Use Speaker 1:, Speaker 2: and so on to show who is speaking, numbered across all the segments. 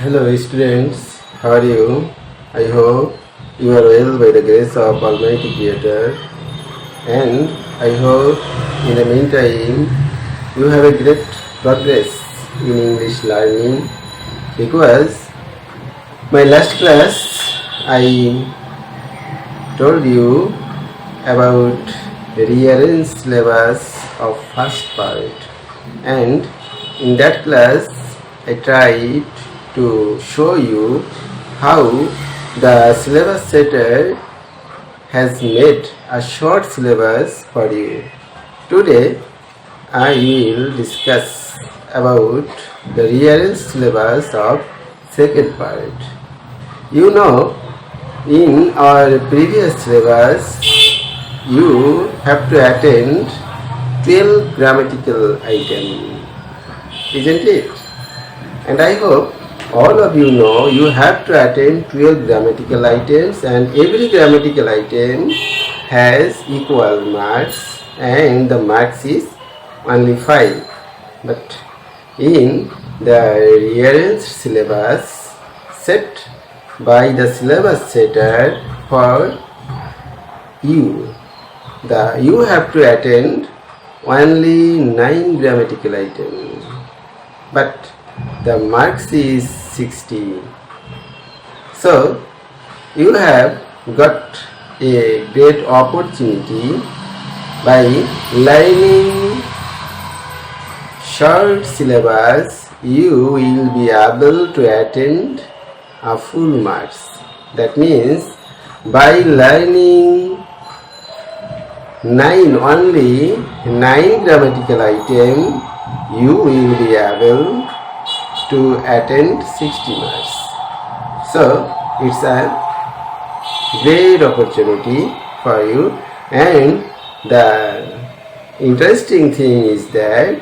Speaker 1: Hello students, how are you? I hope you are well by the grace of Almighty Creator, and I hope in the meantime you have a great progress in English learning, because my last class I told you about the rearranged syllabus of first part, and in that class I tried to show you how the syllabus setter has made a short syllabus for you. Today I will discuss about the rearranged syllabus of second part. You know, in our previous syllabus you have to attend 12 grammatical items, isn't it? And I hope all of you know you have to attend 12 grammatical items, and every grammatical item has equal marks, and the marks is only 5. But in the rearranged syllabus set by the syllabus setter for you, you have to attend only 9 grammatical items, but the marks is 60. So you have got a great opportunity by learning short syllabus. You will be able to attend a full marks. That means by learning only 9 grammatical item, you will be able to attend 60 marks. So it's a great opportunity for you, and the interesting thing is that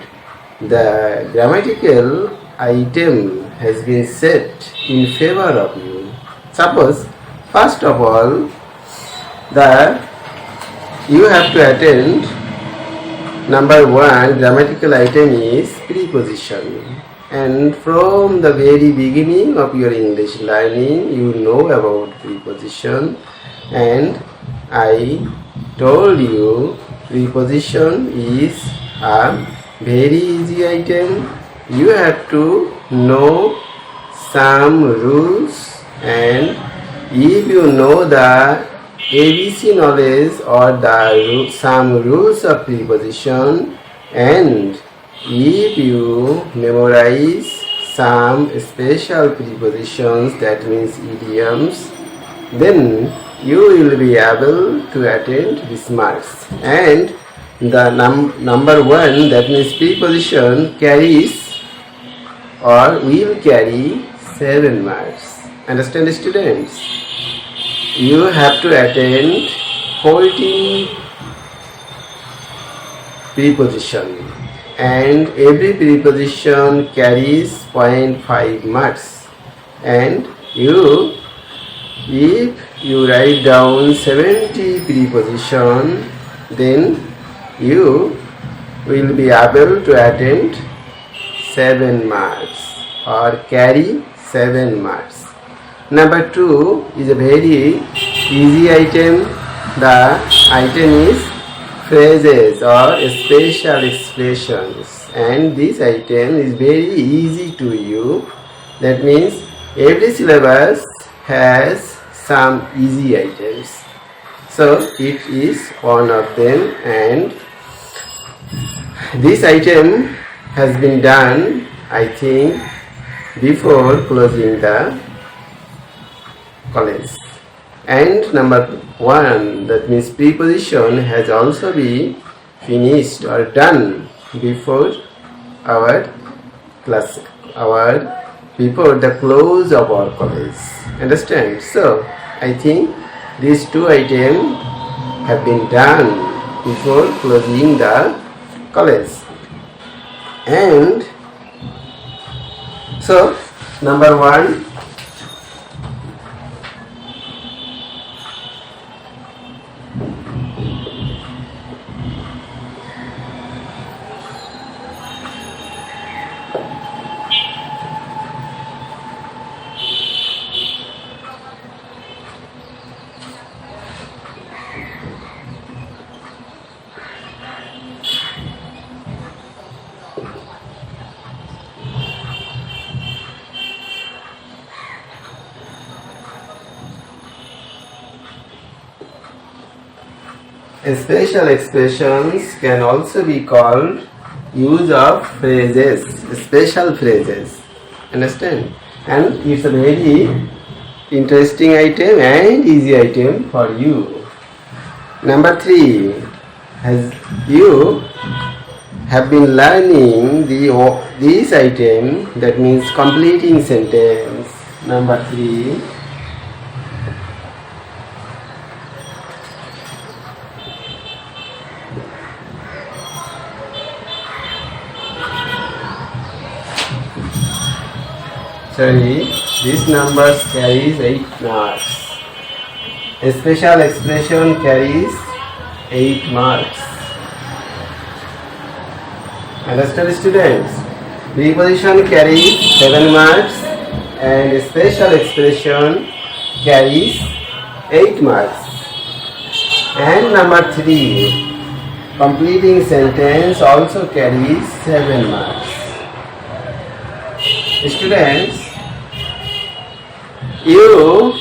Speaker 1: the grammatical item has been set in favor of you. Suppose first of all you have to attend number 1 grammatical item is preposition. And from the very beginning of your English learning, you know about preposition, and I told you preposition is a very easy item. You have to know some rules, and if you know the ABC knowledge or some rules of preposition, and if you memorize some special prepositions, that means idioms, then you will be able to attend these marks. And the number 1, that means preposition, carries or will carry 7 marks. Understand, students? You have to attend 14 preposition, and every preposition carries 0.5 marks. And if you write down 70 preposition, then you will be able to attend 7 marks or carry 7 marks. Number 2 is a very easy item. The item is phrases or special expressions, and this item is very easy to you. That means every syllabus has some easy items, so it is one of them, and this item has been done, I think, before closing the college. And number 1, that means preposition, has also been finished or done before our class, before the close of our college. Understand? So I think these 2 items have been done before closing the college. And so number 1, special expressions can also be called use of phrases, special phrases. Understand? And it's a very interesting item and easy item for you. Number 3, as you have been learning this item, that means completing sentence. Number 3. Sorry, this number carries 8 marks. A special expression carries 8 marks. Understand, students? Preposition carries 7 marks and a special expression carries 8 marks. And number 3, completing sentence also carries 7 marks. Students, you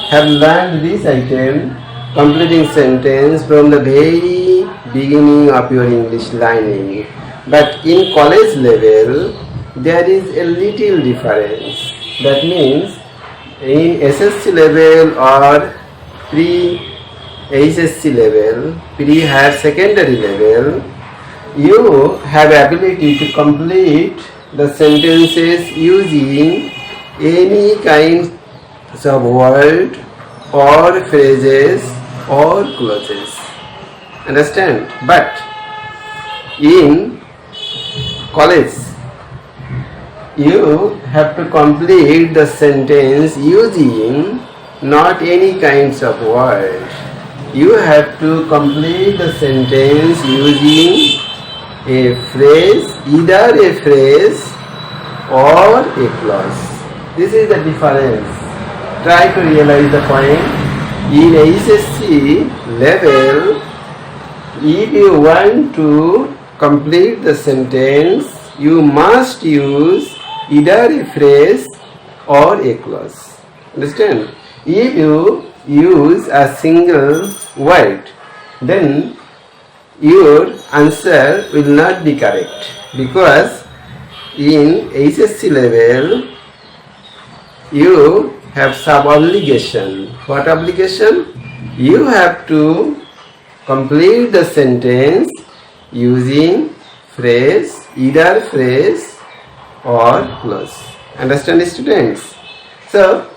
Speaker 1: have learned this item, completing sentence, from the very beginning of your English learning. But in college level, there is a little difference. That means in SSC level or pre-HSC level, pre-higher secondary level, you have ability to complete the sentences using any kinds of word or phrases or clauses. Understand? But in college, you have to complete the sentence using not any kinds of word. You have to complete the sentence using a phrase, either a phrase or a clause. This is the difference. Try to realize the point. In HSC level, if you want to complete the sentence, you must use either a phrase or a clause. Understand? If you use a single word, then your answer will not be correct, because in HSC level you have sub-obligation. What obligation? You have to complete the sentence using phrase, either phrase or clause. Understand, students? So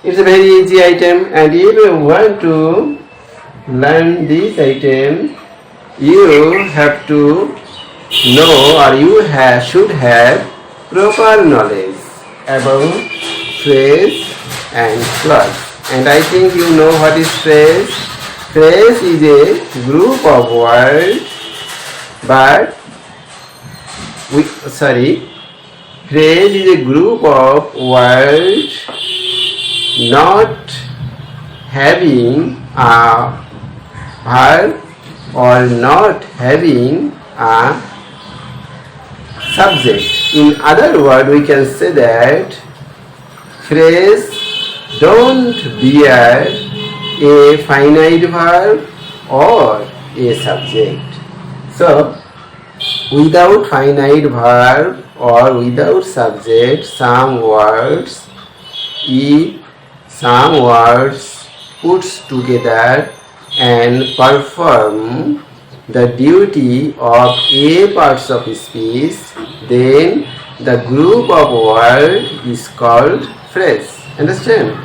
Speaker 1: it's a very easy item, and if you want to learn this item, you have to know, or you should have proper knowledge about phrase and clause. And I think you know what is phrase. Phrase is a group of words, but phrase is a group of words not having a verb or not having a subject. In other words, we can say that phrase don't bear a finite verb or a subject. So, without finite verb or without subject, some words, if some words put together and perform the duty of a parts of speech, then the group of words is called phrase. Understand?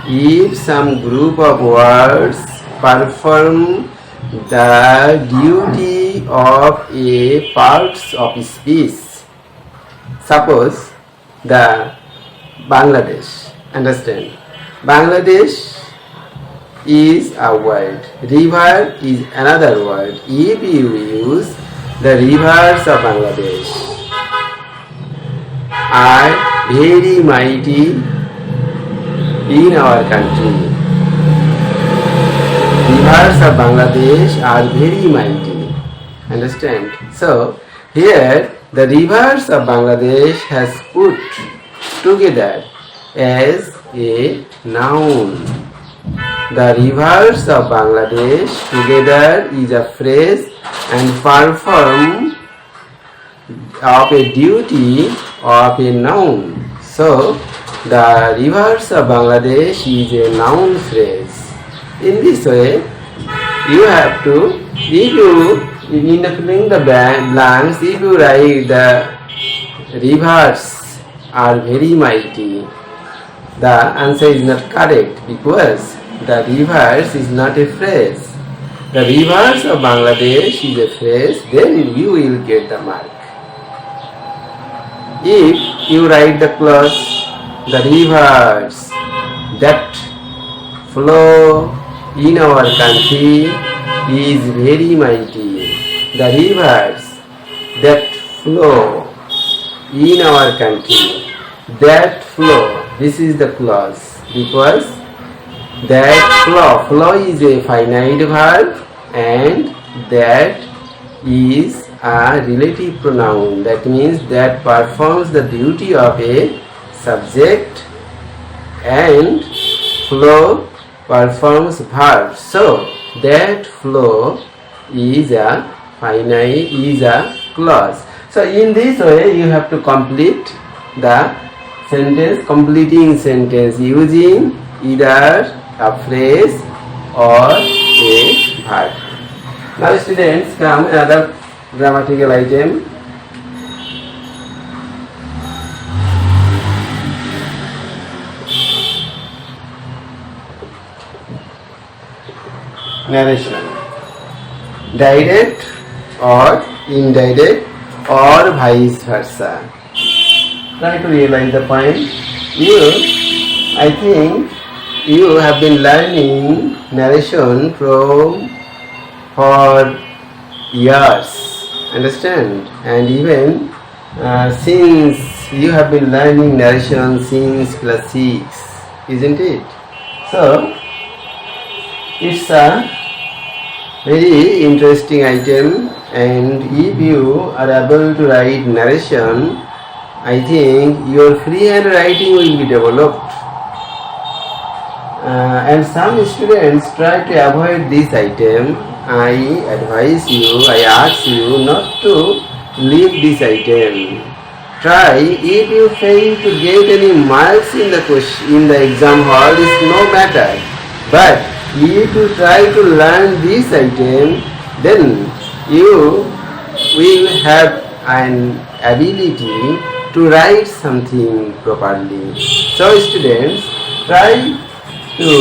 Speaker 1: If some group of words perform the duty of a parts of speech, suppose the Bangladesh. Understand? Bangladesh is a word. River is another word. If you use the rivers of Bangladesh are very mighty in our country. Rivers of Bangladesh are very mighty. Understand? So here the rivers of Bangladesh has put together as a noun. The rivers of Bangladesh together is a phrase and perform of a duty of a noun. So, the rivers of Bangladesh is a noun phrase. In this way, you have to, if you, in the filling the blanks, if you write the rivers are very mighty, the answer is not correct because the rivers is not a phrase. The rivers of Bangladesh is a phrase, then you will get the mark. If you write the clause, the rivers that flow in our country is very mighty. The rivers that flow in our country, that flow, this is the clause because that flow is a finite verb and that is a relative pronoun. That means that performs the duty of a subject and flow performs verb. So that flow is a finite, is a clause. So in this way you have to complete the sentence, completing sentence using either a phrase or a verb. Now students, come another grammatical item. Narration. Direct or indirect or vice versa. Try to realize the point. I think you have been learning narration for years, understand? And even since you have been learning narration since class 6, isn't it? So it's a very interesting item, and if you are able to write narration, I think your freehand writing will be developed. And some students try to avoid this item. I advise you, I ask you not to leave this item. Try, if you fail to get any marks in the question, in the exam hall, it's no matter. But if you try to learn this item, then you will have an ability to write something properly. So students, try to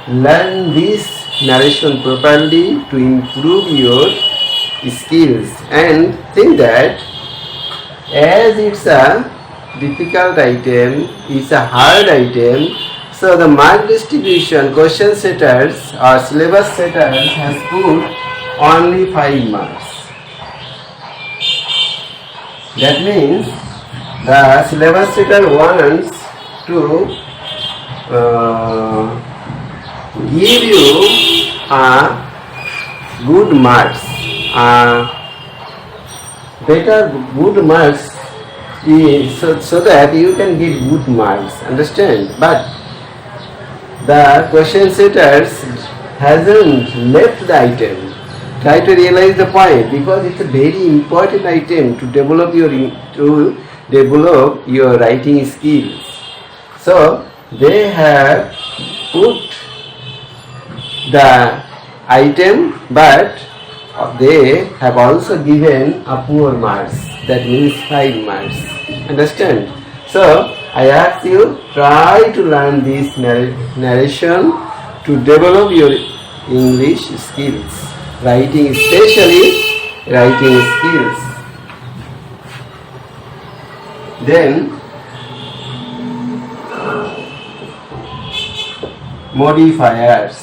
Speaker 1: learn this narration properly to improve your skills, and think that as it's a difficult item, it's a hard item, so the mark distribution, question setters or syllabus setters has put only 5 marks. That means the syllabus setter wants to give you good marks, better good marks, so that you can get good marks, understand? But the question setters hasn't left the item. Try to realize the point, because it's a very important item to develop your writing skills. So they have put the item, but they have also given a poor marks, that means 5 marks, understand? So I ask you, try to learn this narration to develop your English skills, writing, especially writing skills. Then modifiers.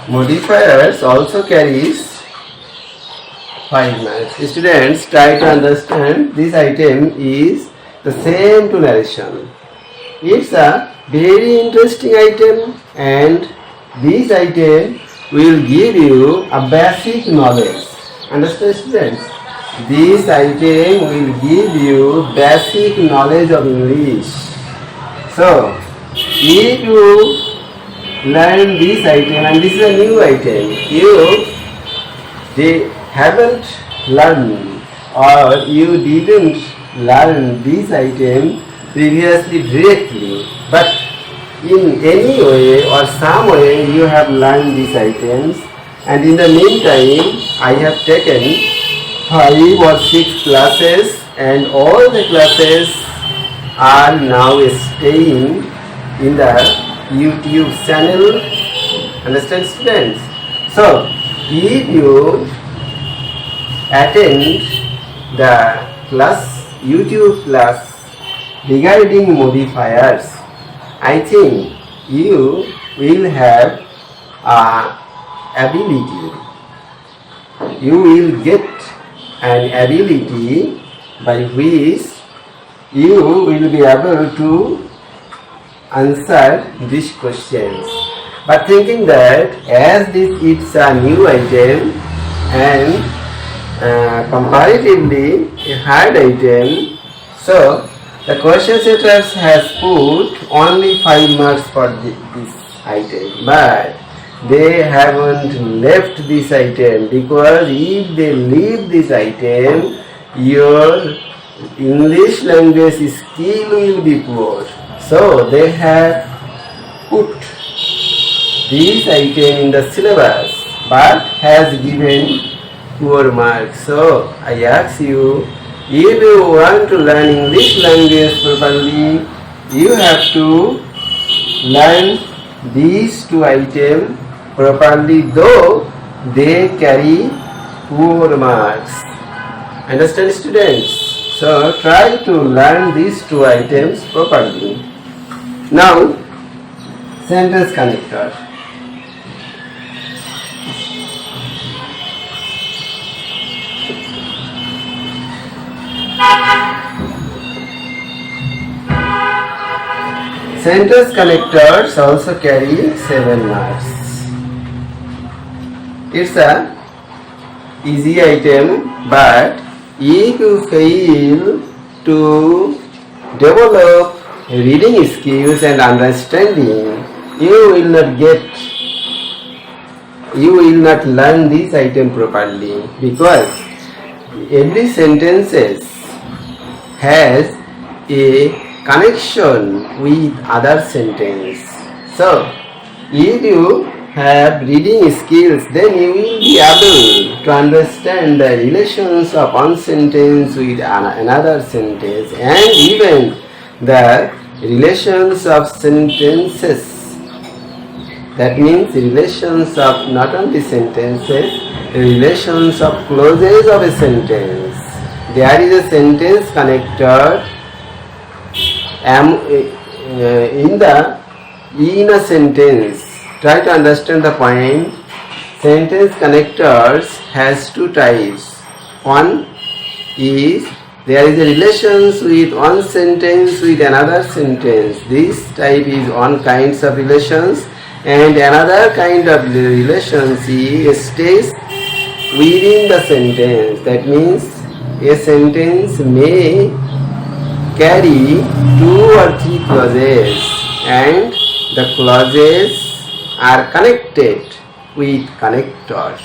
Speaker 1: Modifiers also carries 5 marks. Students, try to understand this item is the same to narration. It's a very interesting item, and this item will give you a basic knowledge. Understand, students? This item will give you basic knowledge of English. So, if you learn this item, and this is a new item, they haven't learned or you didn't learn this item previously directly, but in any way or some way you have learned these items, and in the meantime I have taken 5 or 6 classes, and all the classes are now staying in the YouTube channel. Understand, students? So if you attend the YouTube class regarding modifiers, I think you will have ability. You will get an ability by which you will be able to answer these questions. But thinking that as this is a new item and comparatively a hard item, so the question setters has put only 5 marks for this item, but they haven't left this item, because if they leave this item, your English language skill will be poor. So they have put this item in the syllabus but has given poor marks. So I ask you, if you want to learn English language properly, you have to learn these 2 items properly, though they carry poor marks. Understand, students? So try to learn these 2 items properly. Now, sentence connector. Sentence connectors also carry 7 marks. It's a easy item, but if you fail to develop reading skills and understanding, you will not learn this item properly, because every sentence has a connection with other sentence. So if you have reading skills, then you will be able to understand the relations of one sentence with another sentence, and even the relations of sentences. That means relations of not only sentences, relations of clauses of a sentence. There is a sentence connector in a sentence. Try to understand the point. Sentence connectors has 2 types. One is there is a relations with one sentence with another sentence. This type is one kinds of relations, and another kind of relations stays within the sentence. That means a sentence may carry 2 or 3 clauses, and the clauses are connected with connector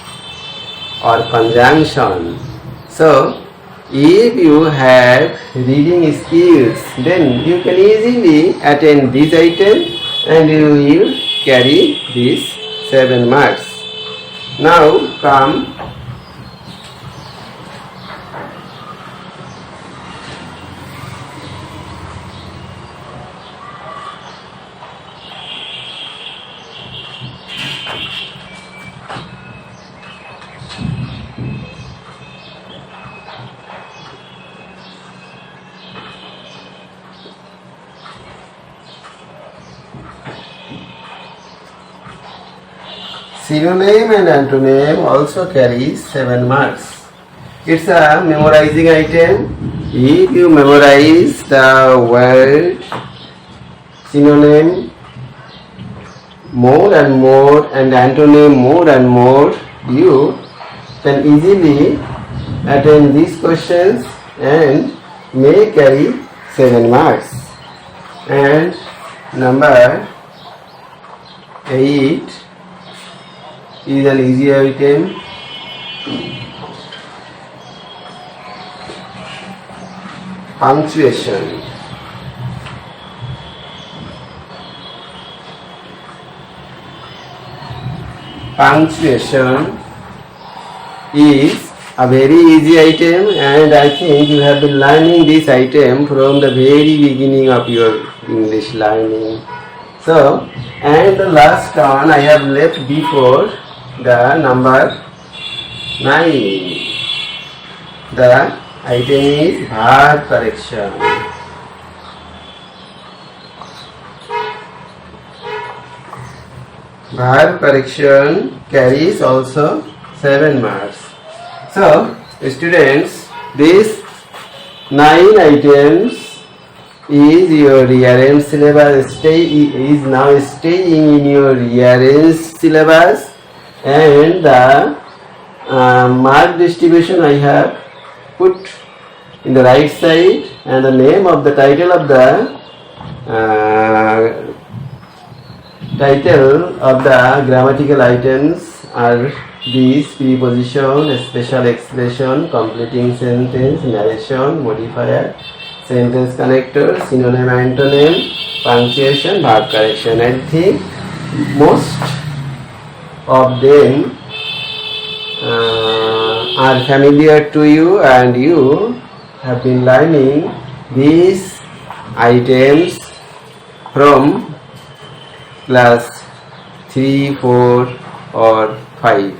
Speaker 1: or conjunction. So if you have reading skills, then you can easily attend this item and you will carry these 7 marks. Now come synonym and antonym also carries 7 marks. It's a memorizing item. If you memorize the word synonym more and more and antonym more and more, you can easily attempt these questions and may carry 7 marks. And number 8 is an easy item. Punctuation. Punctuation is a very easy item, and I think you have been learning this item from the very beginning of your English learning. So, and the last one I have left before the number 9. The item is verb correction. Verb correction carries also 7 marks. So, students, these 9 items is your year-end syllabus. Is now staying in your year-end syllabus, and the mark distribution I have put in the right side, and the name of the title of the grammatical items are these: preposition, special expression, completing sentence, narration, modifier, sentence connector, synonym, antonym, punctuation, verb correction. I think most of them are familiar to you, and you have been learning these items from class 3, 4 or 5.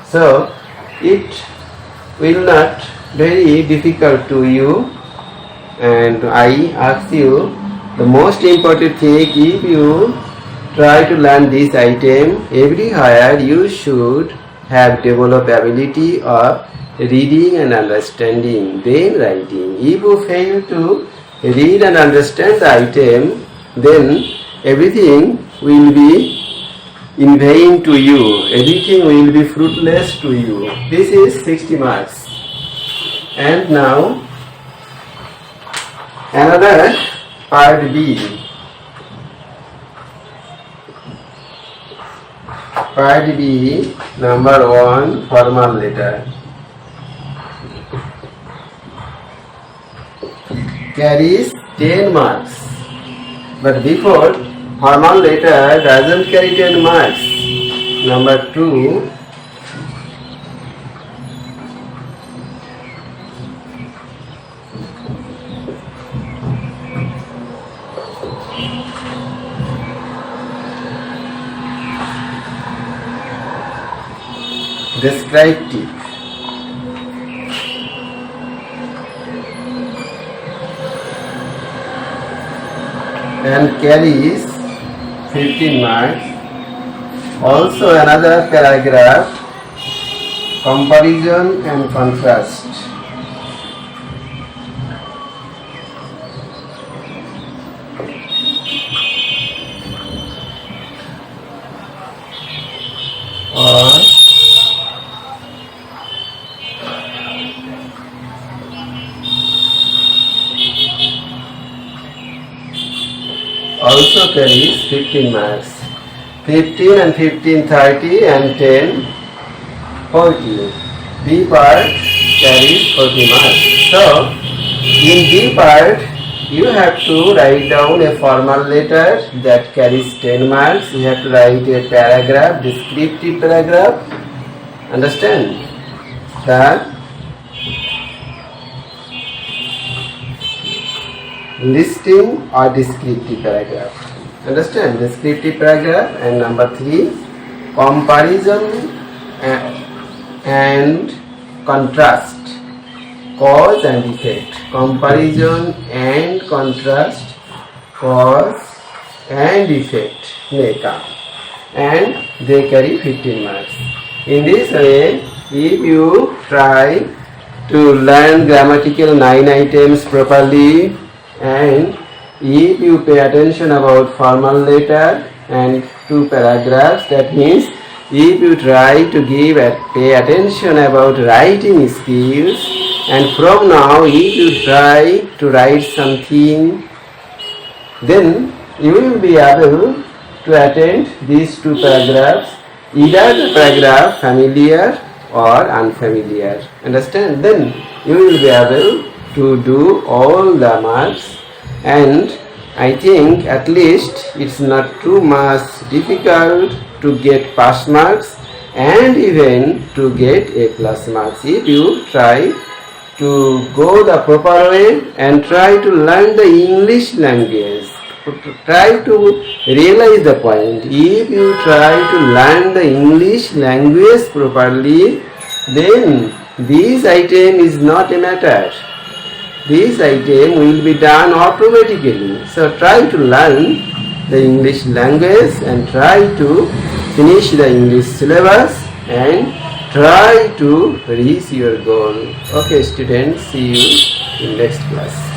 Speaker 1: So it will not very difficult to you, and I ask you the most important thing: if you try to learn this item everywhere, you should have developed ability of reading and understanding, then writing. If you fail to read and understand the item, then everything will be in vain to you. Everything will be fruitless to you. This is 60 marks. And now another part B. Part B, number 1, formal letter. Carries 10 marks. But before, formal letter doesn't carry 10 marks. Number 2, descriptive. And carries 15 marks. Also another paragraph, comparison and contrast. Or also carries 15 marks. 15 and 15, 30 and 10, 40. B part carries 40 marks. So, in B part, you have to write down a formal letter that carries 10 marks. You have to write a paragraph, descriptive paragraph. Understand? The listing or descriptive paragraph. Understand? Descriptive paragraph. And number 3, comparison and contrast, cause and effect. Comparison and contrast, cause and effect may come, and they carry 15 marks. In this way, if you try to learn grammatical 9 items properly, and if you pay attention about formal letter and 2 paragraphs, that means if you try to pay attention about writing skills, and from now if you try to write something, then you will be able to attend these two paragraphs, either the paragraph familiar or unfamiliar. Understand? Then you will be able to do all the marks, and I think at least it's not too much difficult to get pass marks and even to get A plus marks if you try to go the proper way and try to learn the English language. Try to realize the point. If you try to learn the English language properly, then this item is not a matter. This item will be done automatically. So try to learn the English language and try to finish the English syllabus and try to reach your goal. Okay students, see you in next class.